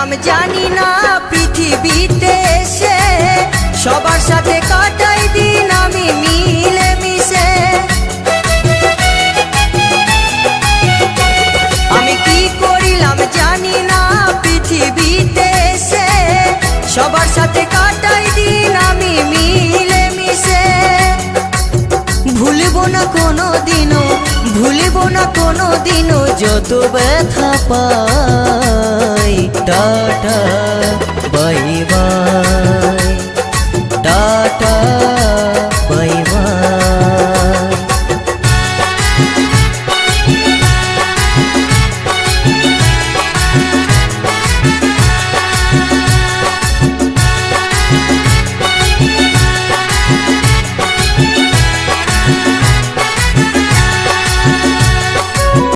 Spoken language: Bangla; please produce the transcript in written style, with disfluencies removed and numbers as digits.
করিলাম জানি না পৃথিবীতে এসে সবার সাথে কাটাই দিন আমি মিলে মিশে। আমি কি করিলাম জানি না পৃথিবীতে এসে সবার সাথে কাটাই দিন আমি মিলে মিশে। ভুলব না কোনো দিনও, ভুলব না কোনো দিনও যত ব্যথা পাই। টাটা।